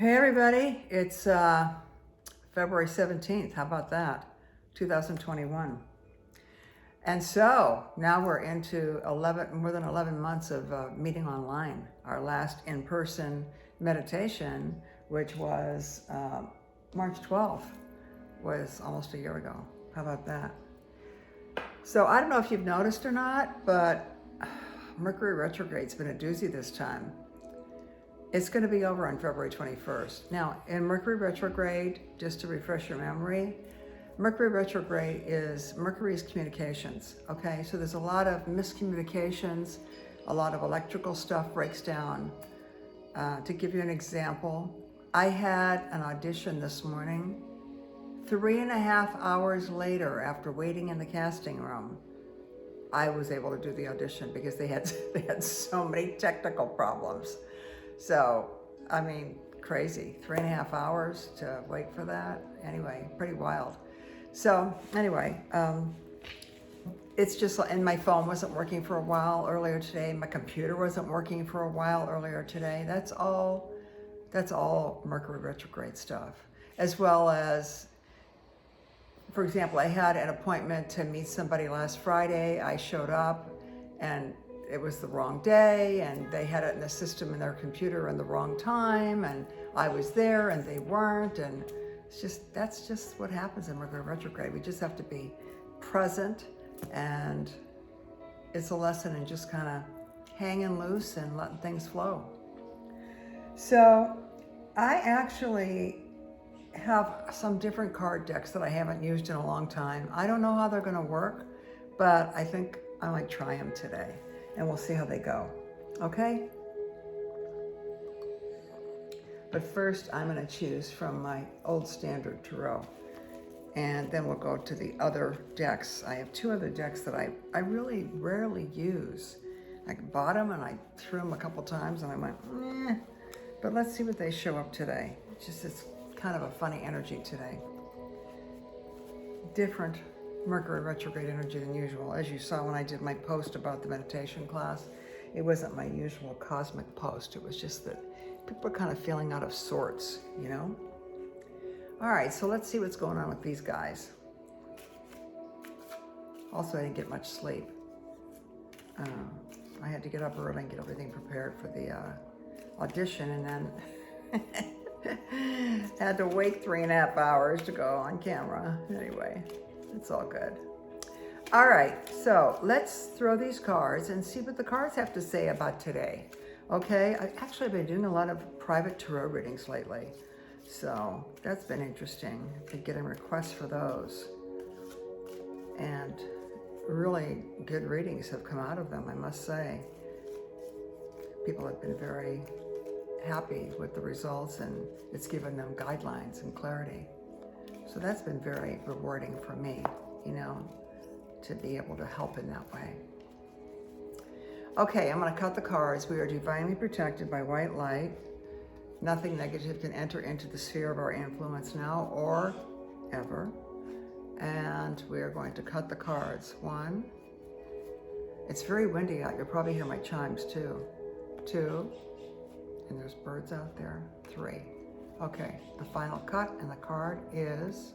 Hey everybody, it's February 17th. How about that? 2021. And so now we're into more than 11 months of meeting online. Our last in-person meditation, which was March 12th, was almost a year ago. How about that? So I don't know if you've noticed or not, but Mercury Retrograde's been a doozy this time. It's going to be over on February 21st. Now, in Mercury Retrograde, just to refresh your memory, Mercury Retrograde is Mercury's communications, okay? So there's a lot of miscommunications, a lot of electrical stuff breaks down. To give you an example, I had an audition this morning. 3.5 hours later, after waiting in the casting room, I was able to do the audition because they had so many technical problems. So, I mean, crazy. 3.5 hours to wait for that. Anyway, pretty wild. So, anyway, it's just, and my phone wasn't working for a while earlier today. My computer wasn't working for a while earlier today. That's all Mercury retrograde stuff. As well as, for example, I had an appointment to meet somebody last Friday. I showed up and it was the wrong day, and they had it in the system in their computer in the wrong time, and I was there and they weren't, and that's just what happens in Mercury retrograde. We just have to be present, and it's a lesson in just kind of hanging loose and letting things flow. So I actually have some different card decks that I haven't used in a long time. I don't know how they're going to work, but I think I might try them today. And we'll see how they go, okay? But first, I'm gonna choose from my old standard tarot, and then we'll go to the other decks. I have 2 other decks that I really rarely use. I bought them and I threw them a couple times and I went, eh. But let's see what they show up today. It's kind of a funny energy today. Different Mercury retrograde energy than usual. As you saw when I did my post about the meditation class, it wasn't my usual cosmic post. It was just that people are kind of feeling out of sorts, you know? All right, so let's see what's going on with these guys. Also, I didn't get much sleep. I had to get up early and get everything prepared for the audition, and then had to wait 3.5 hours to go on camera. Anyway, it's all good. All right, so let's throw these cards and see what the cards have to say about today. Okay, I've been doing a lot of private tarot readings lately, so that's been interesting. I've been getting requests for those, and really good readings have come out of them, I must say. People have been very happy with the results, and it's given them guidelines and clarity. So that's been very rewarding for me, you know, to be able to help in that way. Okay, I'm going to cut the cards. We are divinely protected by white light. Nothing negative can enter into the sphere of our influence now or ever. And we are going to cut the cards. 1. It's very windy out. You'll probably hear my chimes too. 2. And there's birds out there. 3. Okay, the final cut, and the card is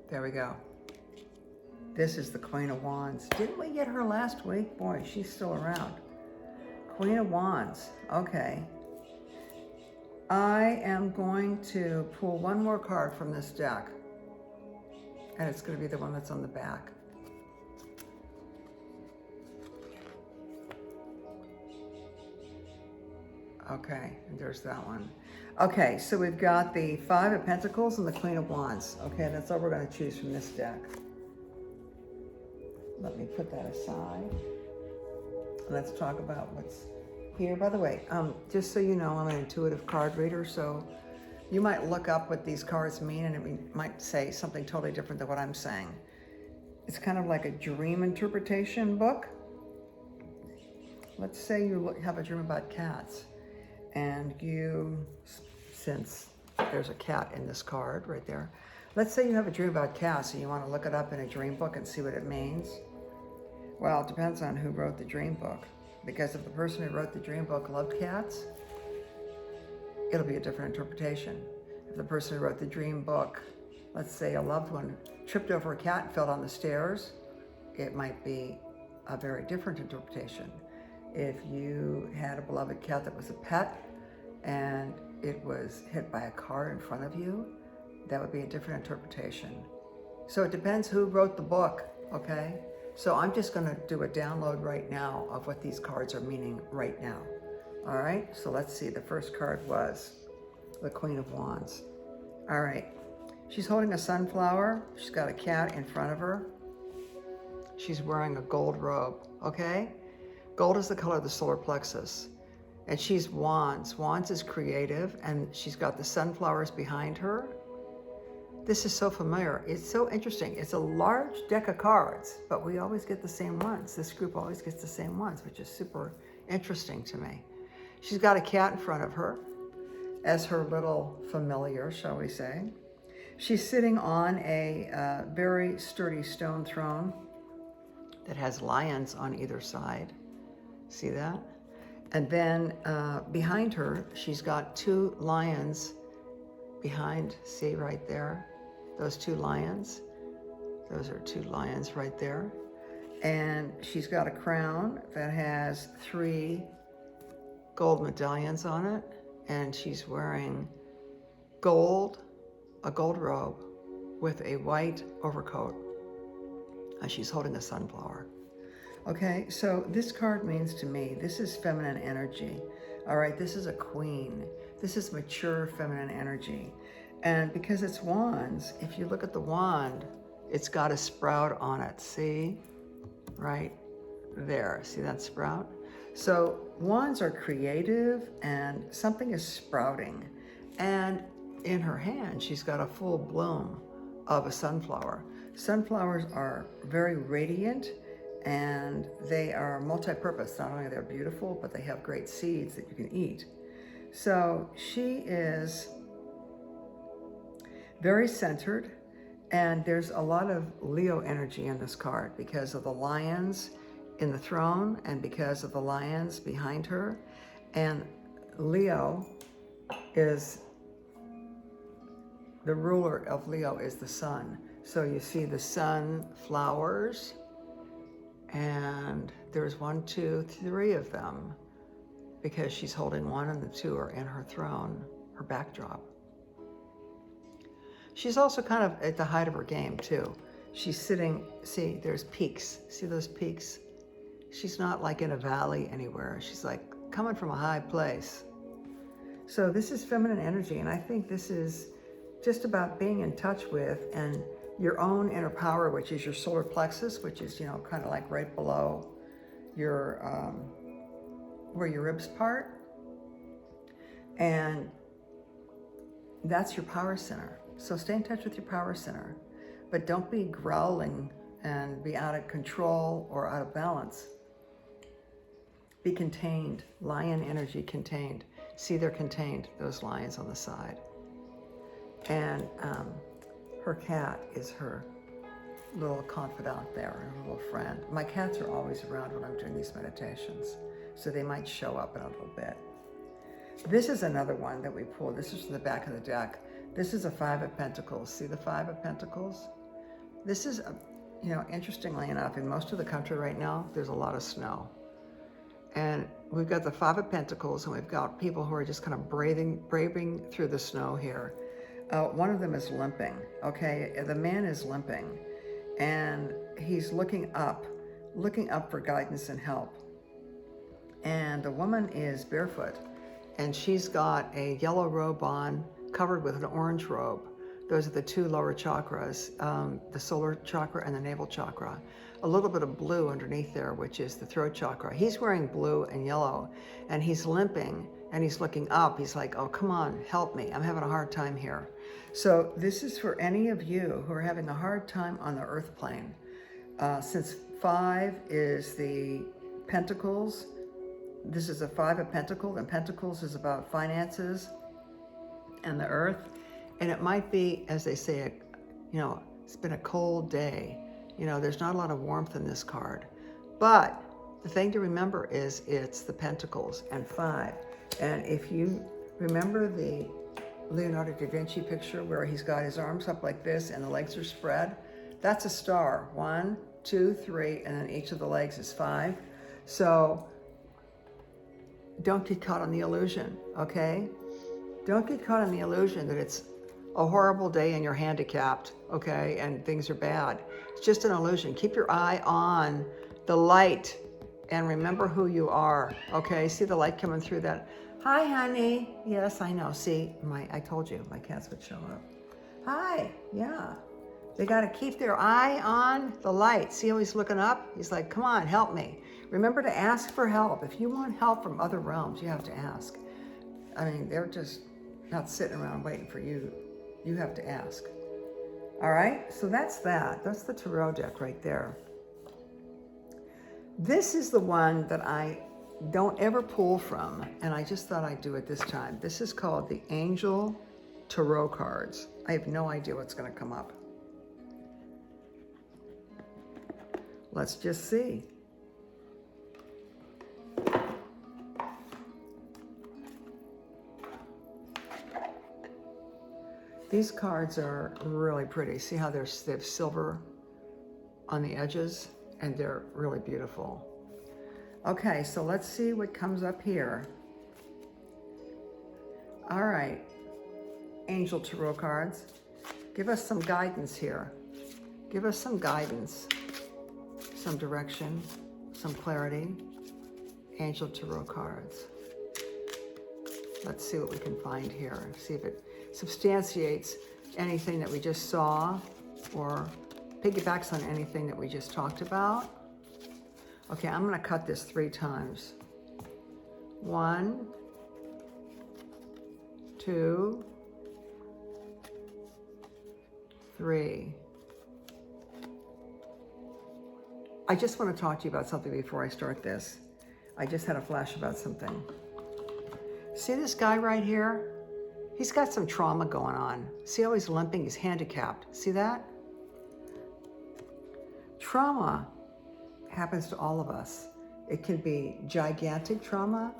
there we go. This is the Queen of Wands. Didn't we get her last week? Boy, she's still around. Queen of Wands. Okay. I am going to pull one more card from this deck, and it's going to be the one that's on the back. Okay, and there's that one. Okay, so we've got the 5 of Pentacles and the Queen of Wands. Okay, that's all we're going to choose from this deck. Let me put that aside. Let's talk about what's here. By the way, just so you know, I'm an intuitive card reader, so you might look up what these cards mean, and it might say something totally different than what I'm saying. It's kind of like a dream interpretation book. Let's say you have a dream about cats, and you, since there's a cat in this card right there, Let's say you have a dream about cats and you want to look it up in a dream book and see what it means. Well, it depends on who wrote the dream book. Because if the person who wrote the dream book loved cats, it'll be a different interpretation. If the person who wrote the dream book, let's say a loved one, tripped over a cat and fell down the stairs, it might be a very different interpretation. If you had a beloved cat that was a pet and it was hit by a car in front of you, that would be a different interpretation. So it depends who wrote the book, okay? So I'm just gonna do a download right now of what these cards are meaning right now. All right, so let's see. The first card was the Queen of Wands. All right, she's holding a sunflower. She's got a cat in front of her. She's wearing a gold robe, okay? Gold is the color of the solar plexus. And she's Wands. Wands is creative, and she's got the sunflowers behind her. This is so familiar. It's so interesting. It's a large deck of cards, but we always get the same ones. This group always gets the same ones, which is super interesting to me. She's got a cat in front of her as her little familiar, shall we say. She's sitting on a very sturdy stone throne that has lions on either side. See that? And then behind her, she's got two lions behind, see right there? Those two lions. Those are two lions right there. And she's got a crown that has 3 gold medallions on it. And she's wearing gold, a gold robe with a white overcoat. And she's holding a sunflower. Okay, so this card means to me, this is feminine energy. All right, this is a queen. This is mature feminine energy. And because it's wands, if you look at the wand, it's got a sprout on it. See? Right there. See that sprout? So wands are creative and something is sprouting. And in her hand, she's got a full bloom of a sunflower. Sunflowers are very radiant and they are multi-purpose. Not only they're beautiful, but they have great seeds that you can eat. So she is very centered, and there's a lot of Leo energy in this card because of the lions in the throne and because of the lions behind her. And Leo is, the ruler of Leo is the sun. So you see the sun flowers, and there's 1, 2, 3 of them because she's holding one and the 2 are in her throne, her backdrop. She's also kind of at the height of her game too. She's sitting, see, there's peaks. See those peaks? She's not like in a valley anywhere. She's like coming from a high place. So this is feminine energy, and I think this is just about being in touch with and your own inner power, which is your solar plexus, which is, you know, kind of like right below your, where your ribs part. And that's your power center. So stay in touch with your power center, but don't be growling and be out of control or out of balance. Be contained, lion energy contained. See, they're contained, those lions on the side. And her cat is her little confidant there, her little friend. My cats are always around when I'm doing these meditations, so they might show up in a little bit. This is another one that we pulled. This is from the back of the deck. This is a 5 of Pentacles. See the 5 of Pentacles? This is, you know, interestingly enough, in most of the country right now, there's a lot of snow. And we've got the 5 of Pentacles, and we've got people who are just kind of braving through the snow here. One of them is limping, okay? The man is limping, and he's looking up for guidance and help. And the woman is barefoot, and she's got a yellow robe on, covered with an orange robe. Those are the 2 lower chakras, the solar chakra and the navel chakra. A little bit of blue underneath there, which is the throat chakra. He's wearing blue and yellow, and he's limping, and he's looking up. He's like, oh, come on, help me. I'm having a hard time here. So this is for any of you who are having a hard time on the earth plane. Since 5 is the Pentacles, this is a 5 of Pentacles, and Pentacles is about finances and the earth. And it might be, as they say, You know, it's been a cold day. You know, there's not a lot of warmth in this card. But the thing to remember is it's the Pentacles and 5. And if you remember the Leonardo da Vinci picture where he's got his arms up like this and the legs are spread, that's a star. 1, 2, 3, and then each of the legs is 5. So don't get caught on the illusion, okay? Don't get caught on the illusion that it's a horrible day and you're handicapped, okay, and things are bad. It's just an illusion. Keep your eye on the light and remember who you are, okay? See the light coming through that. Hi, honey. Yes, I know. See, I told you my cats would show up. Hi, yeah. They got to keep their eye on the light. See how he's looking up? He's like, come on, help me. Remember to ask for help. If you want help from other realms, you have to ask. I mean, they're just not sitting around waiting for you. You have to ask. All right, so that's that. That's the tarot deck right there. This is the one that I don't ever pull from, and I just thought I'd do it this time. This is called the Angel Tarot cards. I have no idea what's going to come up. Let's just see. These cards are really pretty. See how they have silver on the edges, and they're really beautiful. Okay, so let's see what comes up here. All right, Angel Tarot cards, give us some guidance here. Give us some guidance, some direction, some clarity. Angel Tarot cards. Let's see what we can find here. See if it substantiates anything that we just saw or piggybacks on anything that we just talked about. Okay, I'm going to cut this 3 times. 1, 2, 3. I just want to talk to you about something before I start this. I just had a flash about something. See this guy right here? He's got some trauma going on. See how he's limping? He's handicapped. See that? Trauma happens to all of us. It can be gigantic trauma,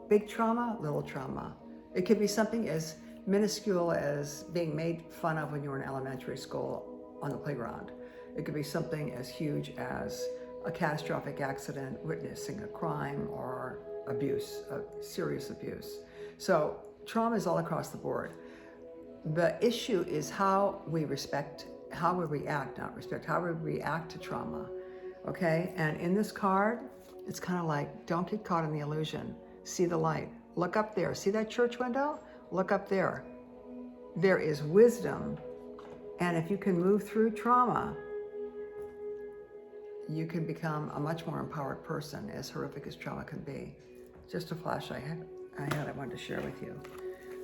big trauma, little trauma. It could be something as minuscule as being made fun of when you were in elementary school on the playground. It could be something as huge as a catastrophic accident, witnessing a crime, or abuse, serious abuse. So trauma is all across the board. The issue is how we react, how we react to trauma, okay? And in this card, it's kind of like, don't get caught in the illusion. See the light. Look up there. See that church window? Look up there. There is wisdom. And if you can move through trauma, you can become a much more empowered person, as horrific as trauma can be. Just a flash I wanted to share with you.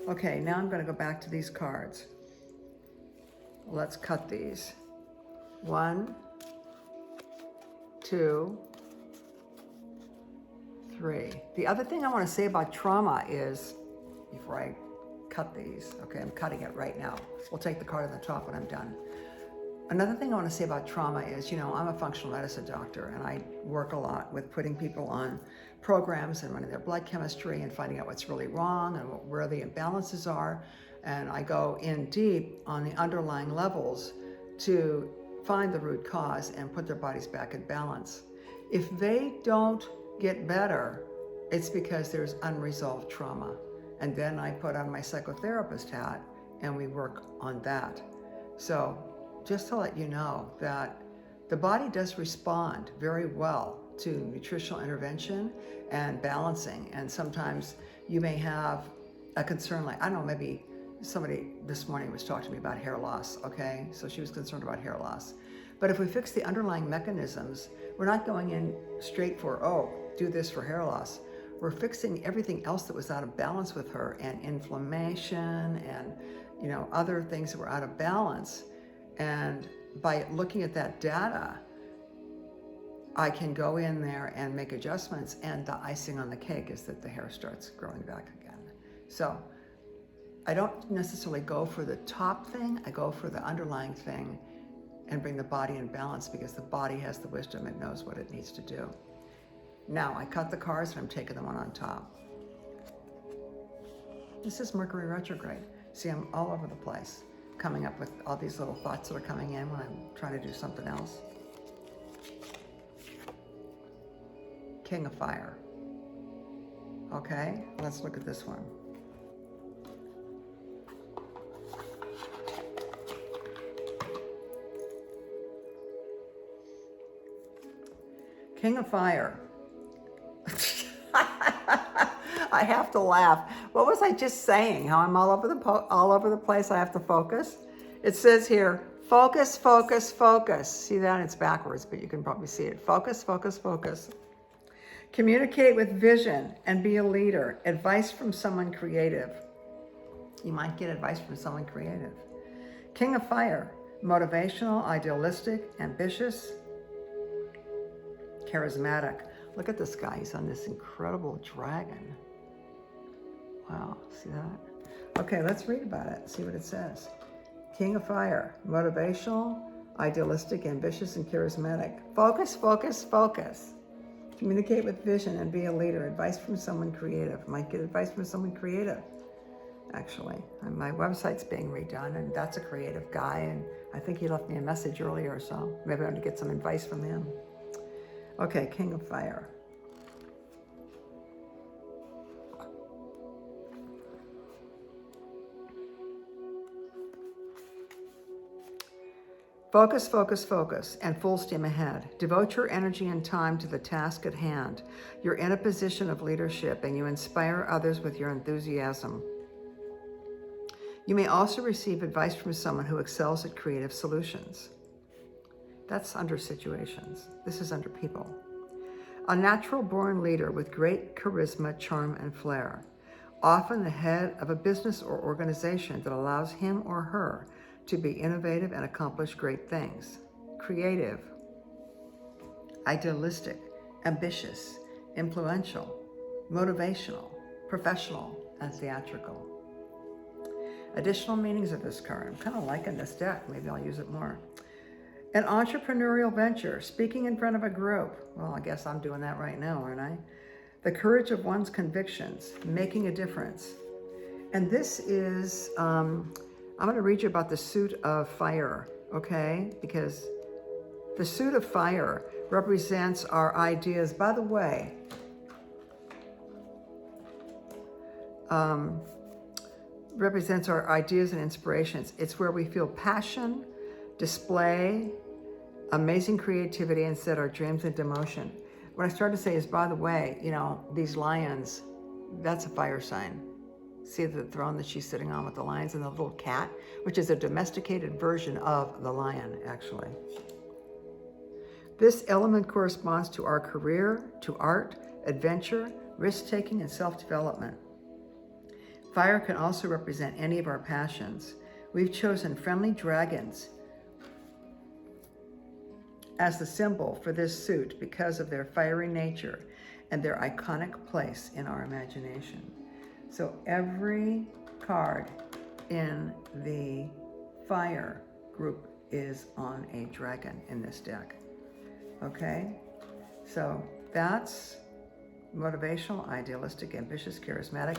Okay, now I'm going to go back to these cards. Let's cut these. 1, 2, 3. The other thing I want to say about trauma is, before I cut these, okay, I'm cutting it right now. We'll take the card on the top when I'm done. Another thing I want to say about trauma is, you know, I'm a functional medicine doctor, and I work a lot with putting people on programs and running their blood chemistry and finding out what's really wrong and where the imbalances are. And I go in deep on the underlying levels to find the root cause and put their bodies back in balance. If they don't get better, it's because there's unresolved trauma. And then I put on my psychotherapist hat and we work on that. So just to let you know that the body does respond very well to nutritional intervention and balancing. And sometimes you may have a concern, like, I don't know, maybe somebody this morning was talking to me about hair loss, okay? So she was concerned about hair loss. But if we fix the underlying mechanisms, we're not going in straight for, oh, do this for hair loss. We're fixing everything else that was out of balance with her, and inflammation and, you know, other things that were out of balance. And by looking at that data, I can go in there and make adjustments, and the icing on the cake is that the hair starts growing back again. So I don't necessarily go for the top thing. I go for the underlying thing and bring the body in balance, because the body has the wisdom. It knows what it needs to do. Now, I cut the cards and I'm taking the one on top. This is Mercury Retrograde. See, I'm all over the place, coming up with all these little thoughts that are coming in when I'm trying to do something else. King of Fire. Okay, let's look at this one. King of Fire. I have to laugh. What was I just saying? How I'm all over the place. I have to focus. It says here, focus, focus, focus. See that? It's backwards, but you can probably see it. Focus, focus, focus. Communicate with vision and be a leader. Advice from someone creative. You might get advice from someone creative. King of Fire. Motivational, idealistic, ambitious, charismatic. Look at this guy. He's on this incredible dragon. Wow, see that? Okay, let's read about it, see what it says. King of Fire, motivational, idealistic, ambitious, and charismatic. Focus, focus, focus. Communicate with vision and be a leader. Advice from someone creative. Might get advice from someone creative, actually. And my website's being redone, and that's a creative guy, and I think he left me a message earlier, so maybe I want to get some advice from him. Okay, King of Fire. Focus, focus, focus, and full steam ahead. Devote your energy and time to the task at hand. You're in a position of leadership, and you inspire others with your enthusiasm. You may also receive advice from someone who excels at creative solutions. That's under situations. This is under people. A natural-born leader with great charisma, charm, and flair. Often the head of a business or organization that allows him or her to be innovative and accomplish great things. Creative, idealistic, ambitious, influential, motivational, professional, and theatrical. Additional meanings of this card. I'm kind of liking this deck. Maybe I'll use it more. An entrepreneurial venture, speaking in front of a group. Well, I guess I'm doing that right now, aren't I? The courage of one's convictions, making a difference. And this is, I'm going to read you about the suit of fire, okay? Because the suit of fire represents our ideas. By the way, represents our ideas and inspirations. It's where we feel passion, display, amazing creativity, and set our dreams into motion. What I started to say is, by the way, you know, these lions, that's a fire sign. See the throne that she's sitting on with the lions and the little cat, which is a domesticated version of the lion, actually. This element corresponds to our career, to art, adventure, risk-taking, and self-development. Fire can also represent any of our passions. We've chosen friendly dragons as the symbol for this suit because of their fiery nature and their iconic place in our imagination. So every card in the fire group is on a dragon in this deck. Okay? So that's motivational, idealistic, ambitious, charismatic.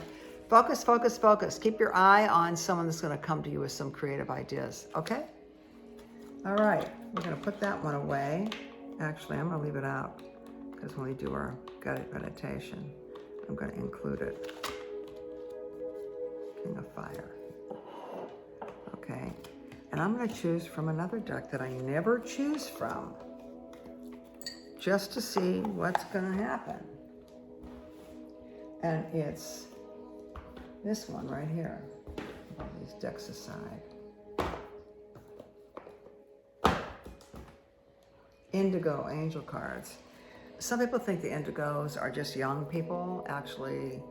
Focus, focus, focus. Keep your eye on someone that's going to come to you with some creative ideas. Okay? All right. We're going to put that one away. Actually, I'm going to leave it out because when we do our guided meditation, I'm going to include it. King of Fire. Okay. And I'm going to choose from another deck that I never choose from, just to see what's going to happen. And it's this one right here. Put all these decks aside. Indigo angel cards. Some people think the indigos are just young people. Actually,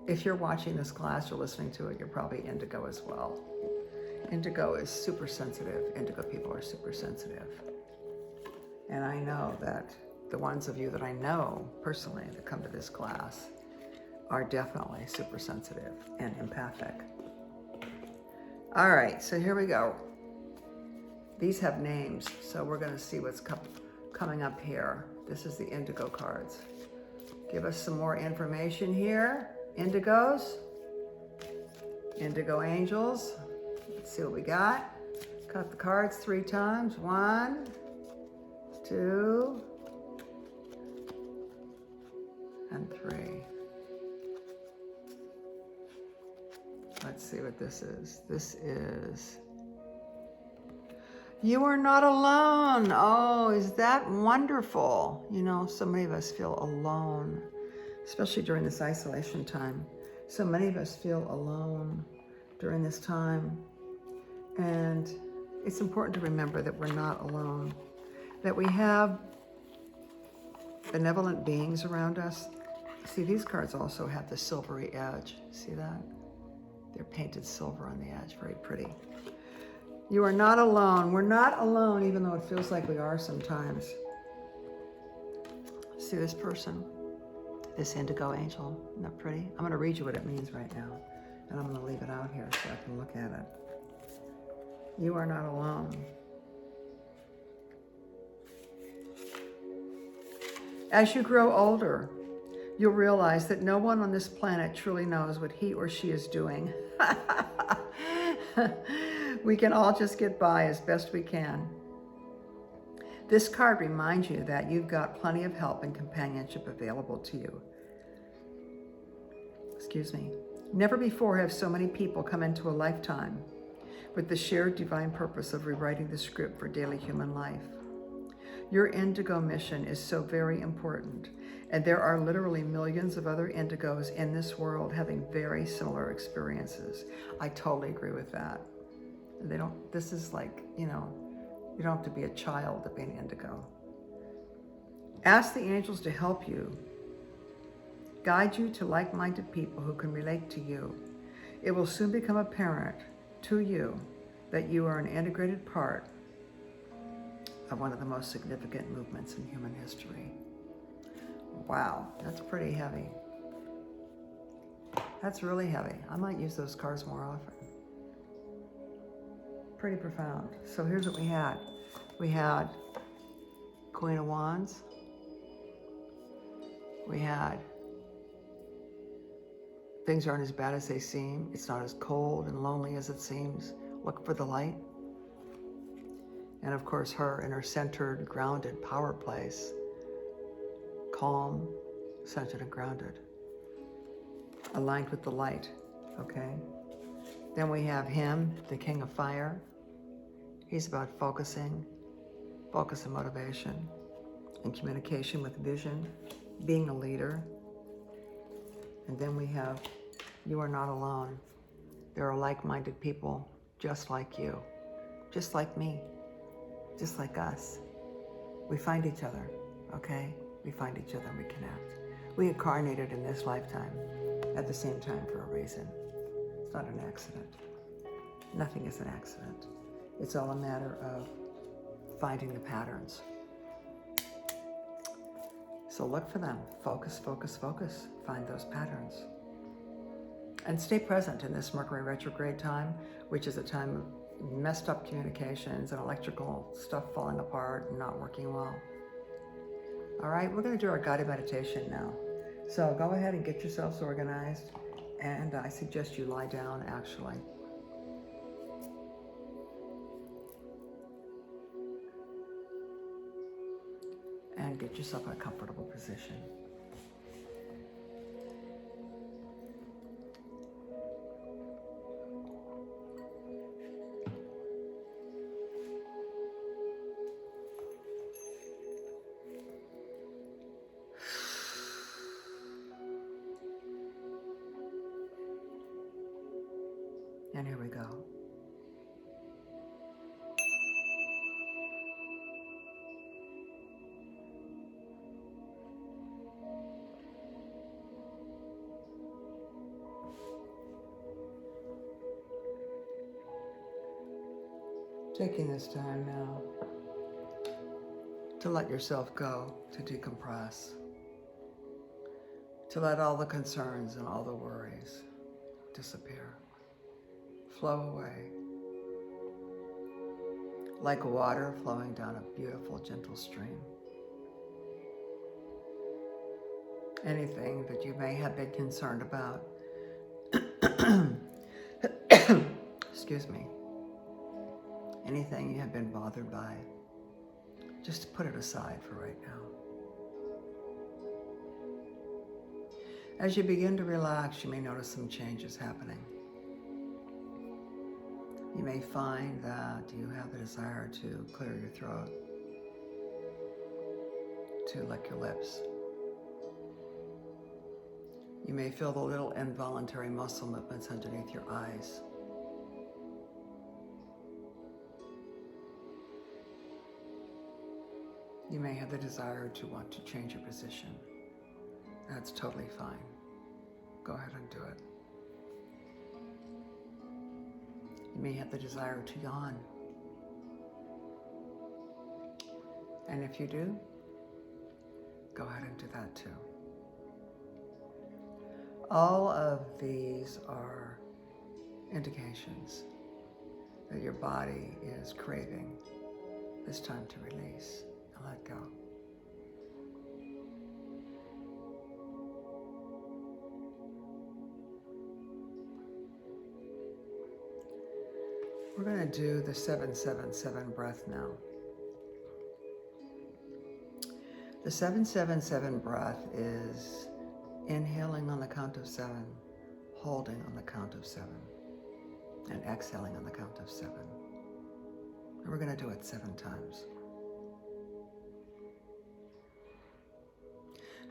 if you're watching this class or listening to it, you're probably indigo as well. Indigo is super sensitive. Indigo people are super sensitive. And I know that the ones of you that I know personally that come to this class are definitely super sensitive and empathic. All right, so here we go. These have names, so we're going to see what's coming up here. This is the indigo cards. Give us some more information here. Indigos, indigo angels. Let's see what we got. Cut the cards 3 times. 1, 2, and 3. Let's see what this is. This is, you are not alone. Oh, is that wonderful? You know, so many of us feel alone, especially during this isolation time. So many of us feel alone during this time. And it's important to remember that we're not alone, that we have benevolent beings around us. See, these cards also have the silvery edge. See that? They're painted silver on the edge, very pretty. You are not alone. We're not alone, even though it feels like we are sometimes. See this person, this indigo angel, isn't that pretty? I'm going to read you what it means right now, and I'm going to leave it out here so I can look at it. You are not alone. As you grow older, you'll realize that no one on this planet truly knows what he or she is doing. We can all just get by as best we can. This card reminds you that you've got plenty of help and companionship available to you. Excuse me. Never before have so many people come into a lifetime with the shared divine purpose of rewriting the script for daily human life. Your indigo mission is so very important, and there are literally millions of other indigos in this world having very similar experiences. I totally agree with that. This is like, you know, you don't have to be a child to be an indigo. Ask the angels to help you, guide you to like-minded people who can relate to you. It will soon become apparent to you that you are an integrated part of one of the most significant movements in human history. Wow, that's pretty heavy. That's really heavy. I might use those cards more often. Pretty profound. So here's what we had. We had Queen of Wands. We had things aren't as bad as they seem. It's not as cold and lonely as it seems. Look for the light. And of course, her in her centered, grounded power place. Calm, centered, and grounded. Aligned with the light, okay? Then we have him, the King of Fire. He's about focus and motivation, and communication with vision, being a leader. And then we have, you are not alone. There are like-minded people just like you, just like me, just like us. We find each other, okay? We find each other and we connect. We incarnated in this lifetime at the same time for a reason. It's not an accident. Nothing is an accident. It's all a matter of finding the patterns. So look for them. Focus, focus, focus. Find those patterns. And stay present in this Mercury Retrograde time, which is a time of messed up communications and electrical stuff falling apart and not working well. All right, we're going to do our guided meditation now. So go ahead and get yourselves organized. And I suggest you lie down, actually. And get yourself in a comfortable position. And here we go. Taking this time now to let yourself go, to decompress, to let all the concerns and all the worries disappear, flow away. like water flowing down a beautiful, gentle stream. Anything that you may have been concerned about, excuse me, anything you have been bothered by, just put it aside for right now. As you begin to relax, you may notice some changes happening. You may find that you have the desire to clear your throat, to lick your lips. You may feel the little involuntary muscle movements underneath your eyes. You may have the desire to want to change your position. That's totally fine. Go ahead and do it. You may have the desire to yawn. And if you do, go ahead and do that too. All of these are indications that your body is craving this time to release and let go. We're going to do the 777 breath now. The 777 breath is inhaling on the count of 7, holding on the count of 7, and exhaling on the count of 7. And we're going to do it 7 times.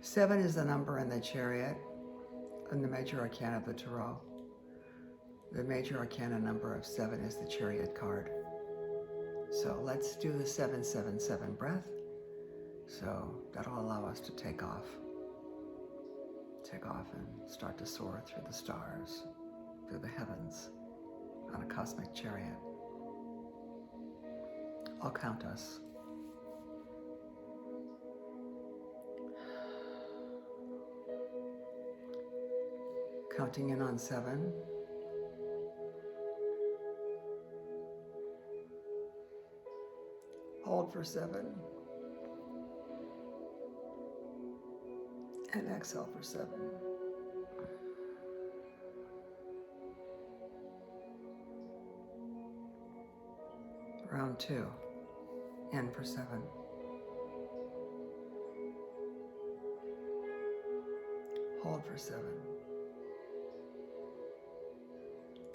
7 is the number in the chariot, in the major arcana of the tarot. The major arcana number of 7 is the chariot card. So let's do the 777 breath. So that'll allow us to take off and start to soar through the stars, through the heavens, on a cosmic chariot. I'll count us. Counting in on 7. Hold for 7. And exhale for 7. Round 2. In for 7. Hold for 7.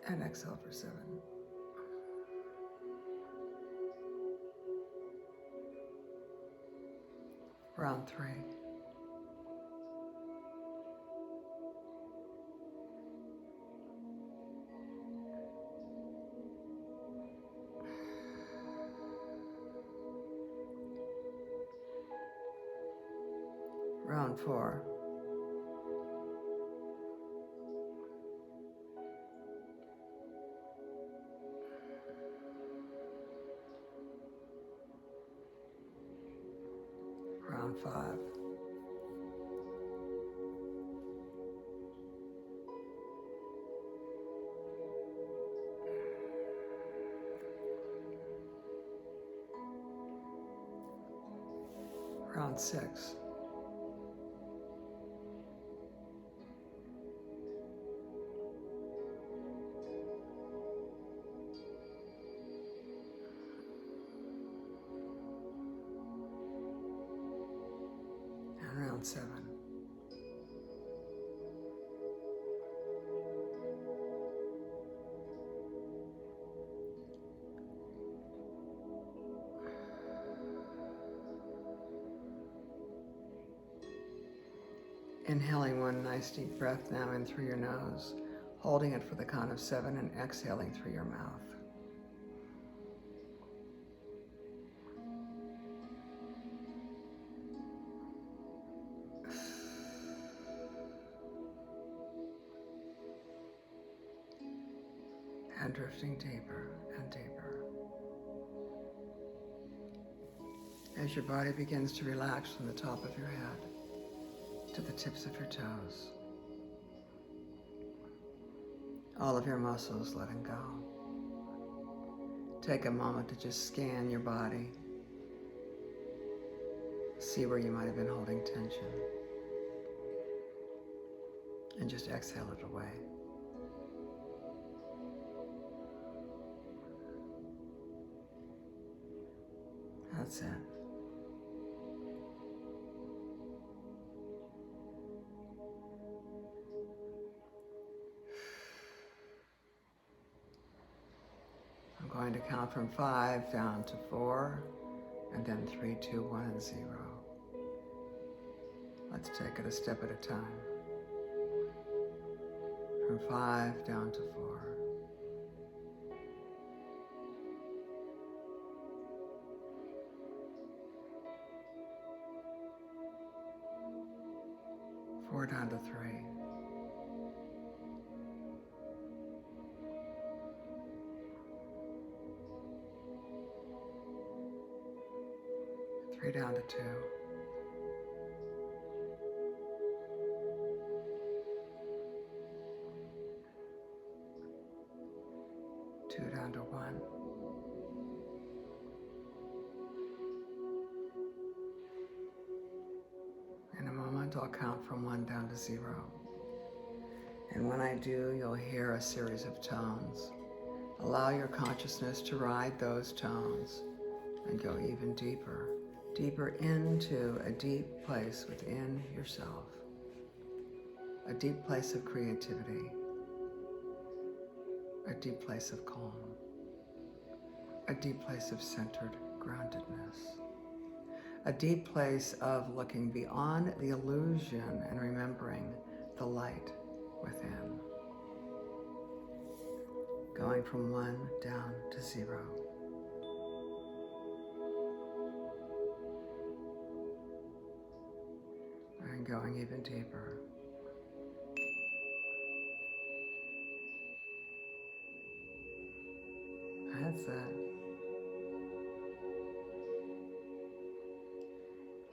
And exhale for 7. Round 3. Round 4. Round 5. Round 6. Round 7. Inhaling one nice deep breath now in through your nose, holding it for the count of 7 and exhaling through your mouth. And drifting deeper and deeper. As your body begins to relax from the top of your head to the tips of your toes. All of your muscles letting go. take a moment to just scan your body. See where you might have been holding tension. And just exhale it away. That's it. I'm going to count from 5 down to 4, and then 3, 2, 1, and 0. Let's take it a step at a time. From 5 down to 4. 4 down to 3. 3 down to 2. 2 down to 1. In a moment, I'll count from 1 down to 0. And when I do, you'll hear a series of tones. Allow your consciousness to ride those tones and go even deeper, deeper into a deep place within yourself, a deep place of creativity, a deep place of calm, a deep place of centered groundedness, a deep place of looking beyond the illusion and remembering the light within. Going from 1 down to 0. And going even deeper. That's it.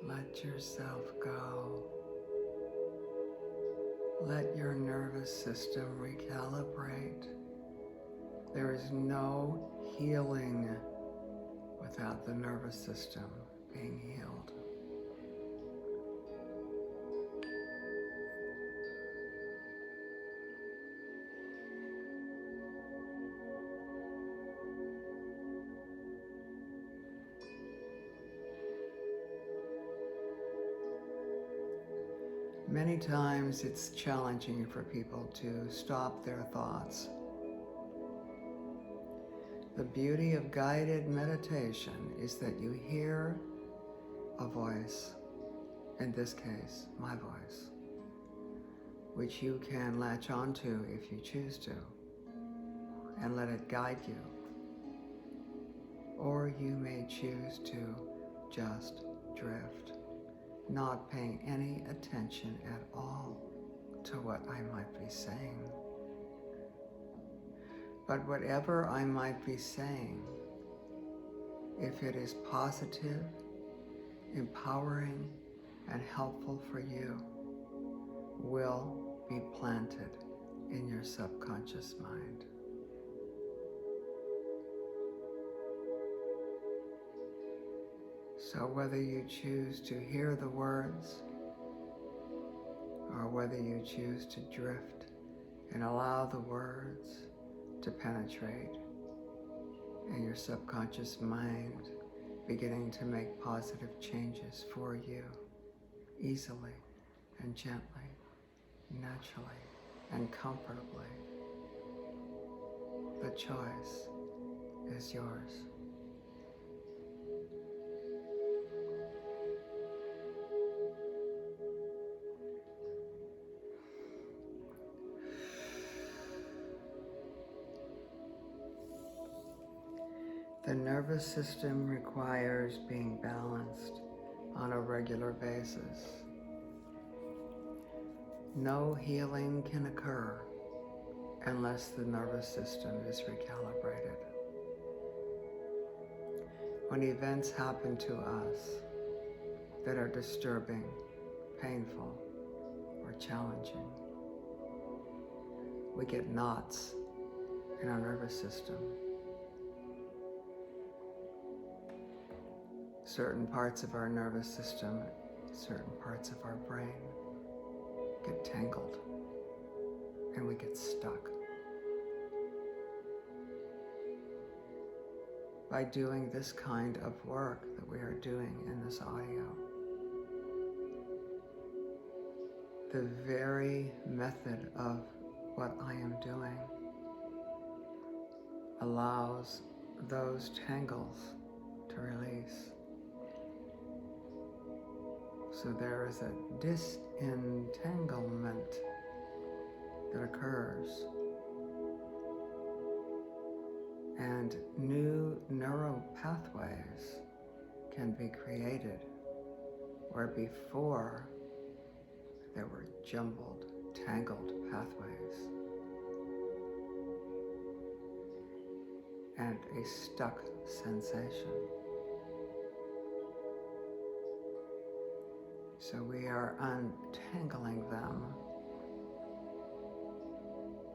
Let yourself go. Let your nervous system recalibrate. There is no healing without the nervous system being healed. Many times it's challenging for people to stop their thoughts. The beauty of guided meditation is that you hear a voice, in this case, my voice, which you can latch onto if you choose to, and let it guide you. Or you may choose to just drift, not paying any attention at all to what I might be saying. But whatever I might be saying, if it is positive, empowering, and helpful for you, will be planted in your subconscious mind. So whether you choose to hear the words, or whether you choose to drift and allow the words to penetrate in your subconscious mind, beginning to make positive changes for you, easily and gently, naturally and comfortably. The choice is yours. The nervous system requires being balanced on a regular basis. No healing can occur unless the nervous system is recalibrated. When events happen to us that are disturbing, painful, or challenging, we get knots in our nervous system. certain parts of our nervous system, certain parts of our brain get tangled and we get stuck. By doing this kind of work that we are doing in this audio, the very method of what I am doing allows those tangles to release. So there is a disentanglement that occurs, and new neural pathways can be created where before there were jumbled, tangled pathways and a stuck sensation. So we are untangling them,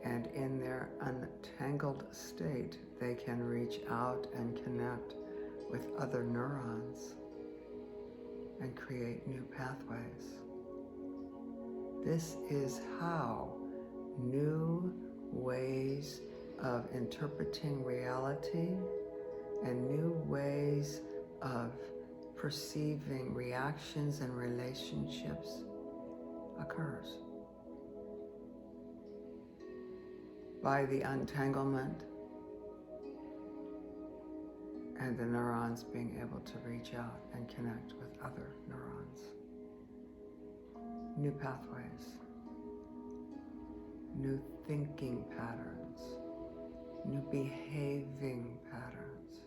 and in their untangled state, they can reach out and connect with other neurons and create new pathways. This is how new ways of interpreting reality and new ways of perceiving reactions and relationships occurs. By the untanglement and the neurons being able to reach out and connect with other neurons. New pathways, new thinking patterns, new behaving patterns,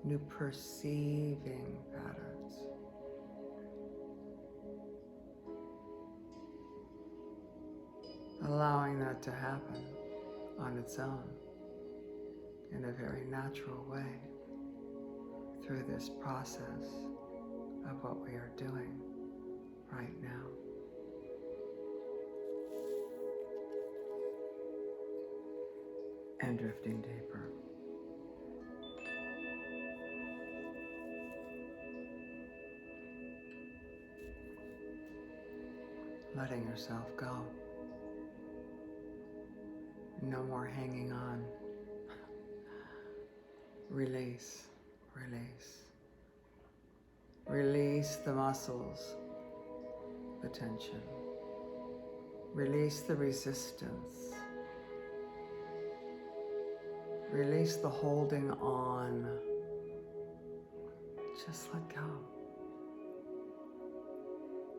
new perceiving patterns. Allowing that to happen on its own in a very natural way through this process of what we are doing right now. And drifting deeper. Letting yourself go. No more hanging on. Release, release. Release the muscles, the tension. Release the resistance. Release the holding on. Just let go.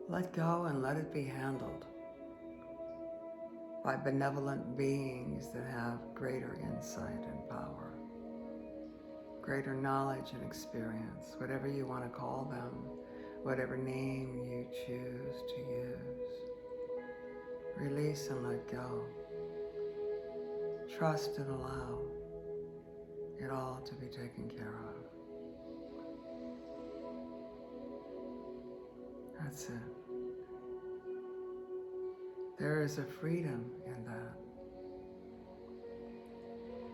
Let go and let it be handled by benevolent beings that have greater insight and power, greater knowledge and experience, whatever you want to call them, whatever name you choose to use. Release and let go. Trust and allow it all to be taken care of. That's it. There is a freedom in that.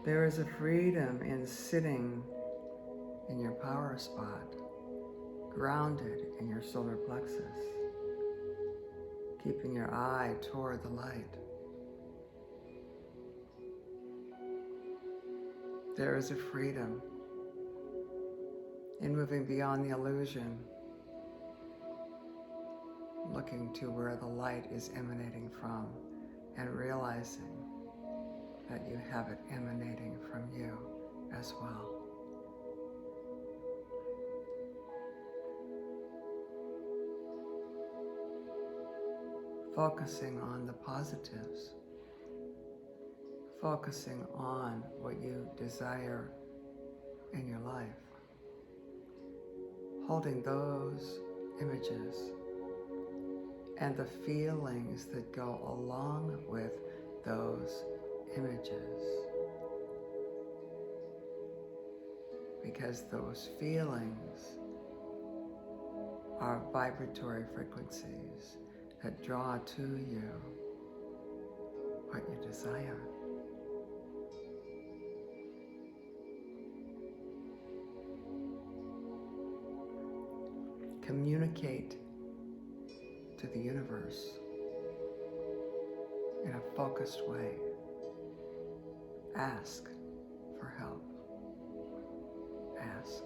There is a freedom in sitting in your power spot, grounded in your solar plexus, keeping your eye toward the light. There is a freedom in moving beyond the illusion, looking to where the light is emanating from and realizing that you have it emanating from you as well. Focusing on the positives, focusing on what you desire in your life, holding those images and the feelings that go along with those images. Because those feelings are vibratory frequencies that draw to you what you desire. communicate to the universe in a focused way. Ask for help. Ask.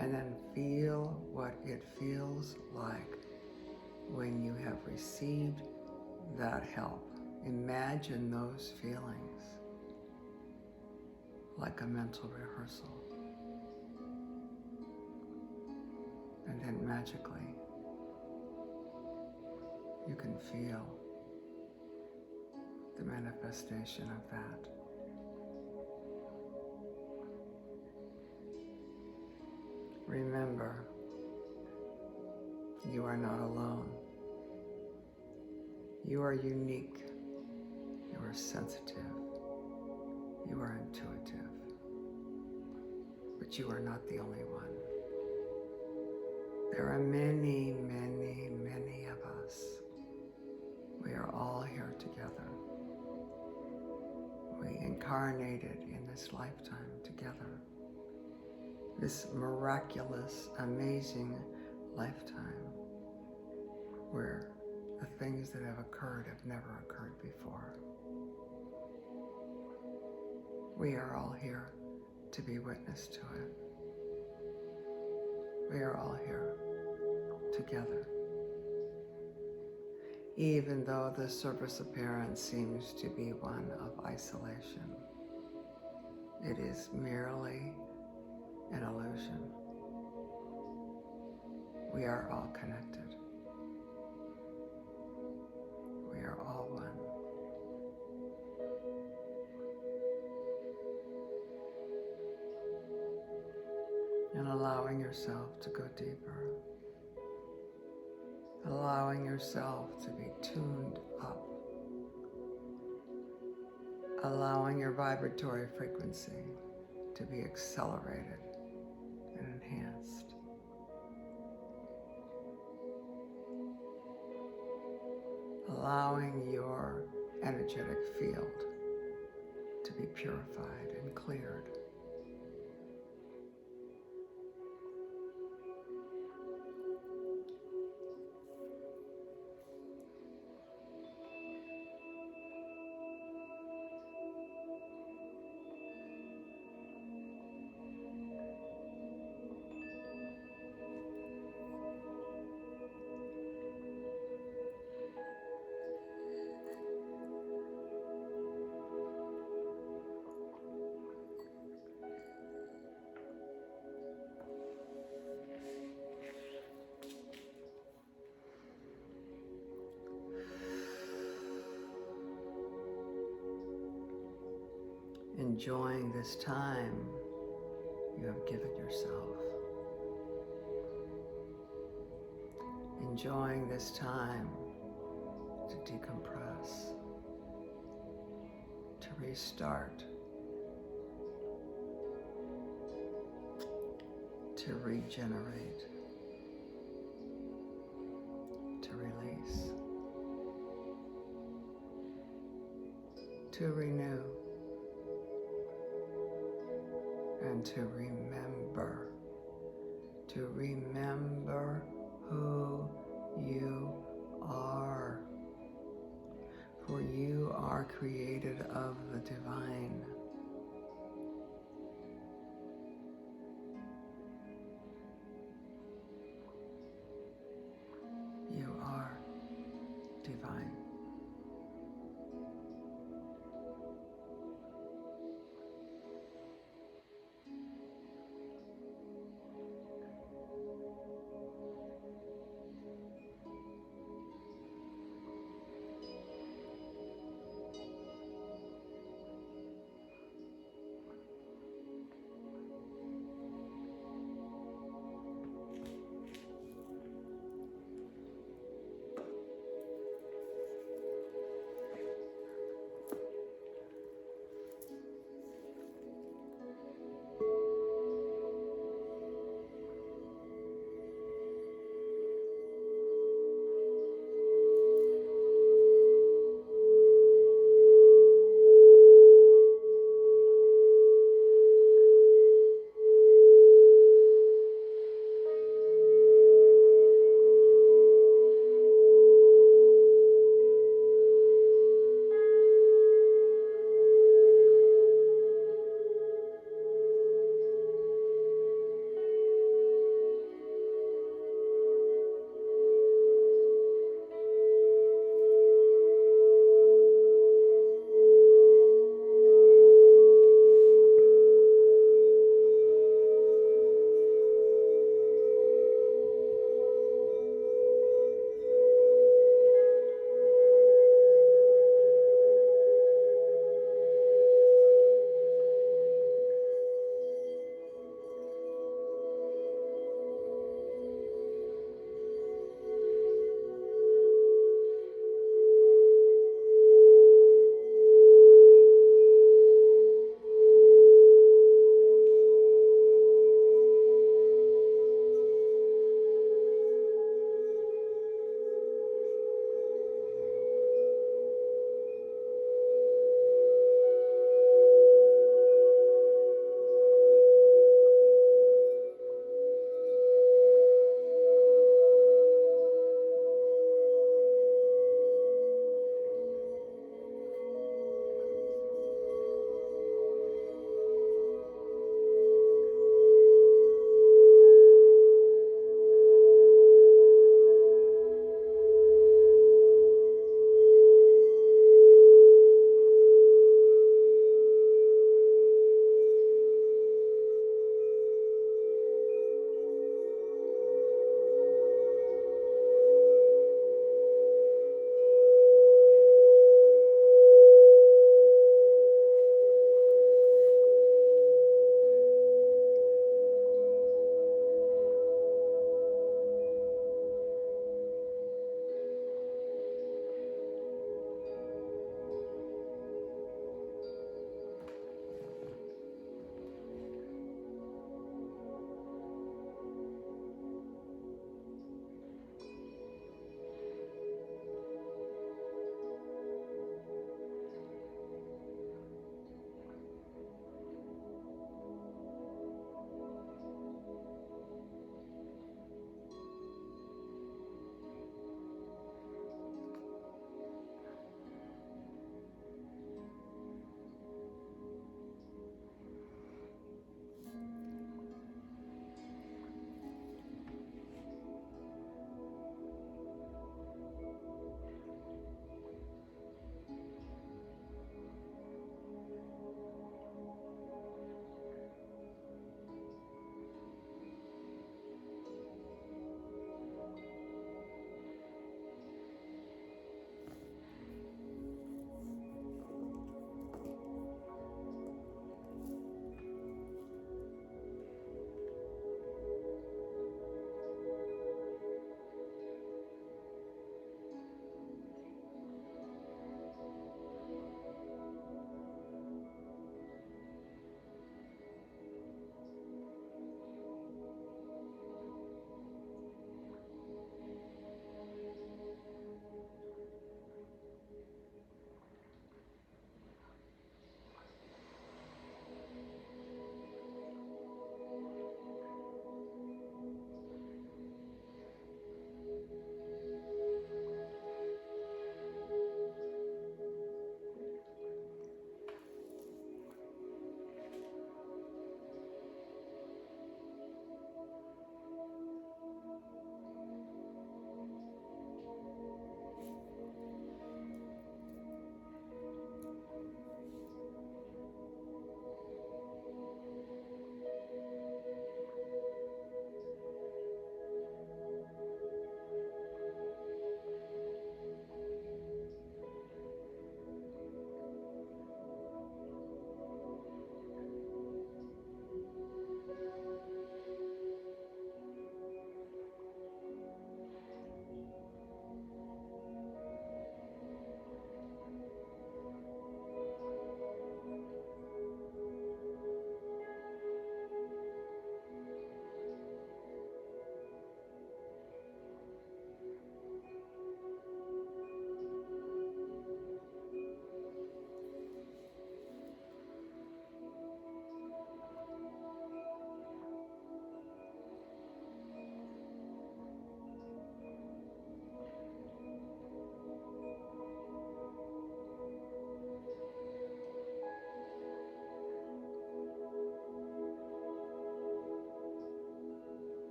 And then feel what it feels like when you have received that help. Imagine those feelings like a mental rehearsal. And then magically, you can feel the manifestation of that. Remember, you are not alone. You are unique. You are sensitive. You are intuitive. But you are not the only one. There are many, many, many of us. We are all here together. We incarnated in this lifetime together. This miraculous, amazing lifetime where the things that have occurred have never occurred before. We are all here to be witness to it. We are all here together. Even though the surface appearance seems to be one of isolation, it is merely an illusion. We are all connected. We are all one. And allowing yourself to go deeper. Allowing yourself to be tuned up. Allowing your vibratory frequency to be accelerated and enhanced. Allowing your energetic field to be purified and cleared. Enjoying this time you have given yourself. Enjoying this time to decompress, to restart, to regenerate, to release, to renew, and to remember who you are. For you are created of the divine. You are divine.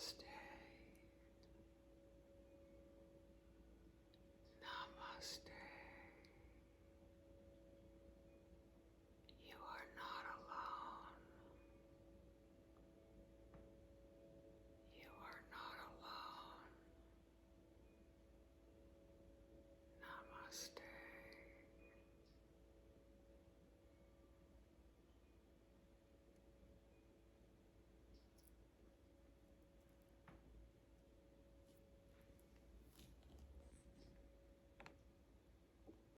Namaste.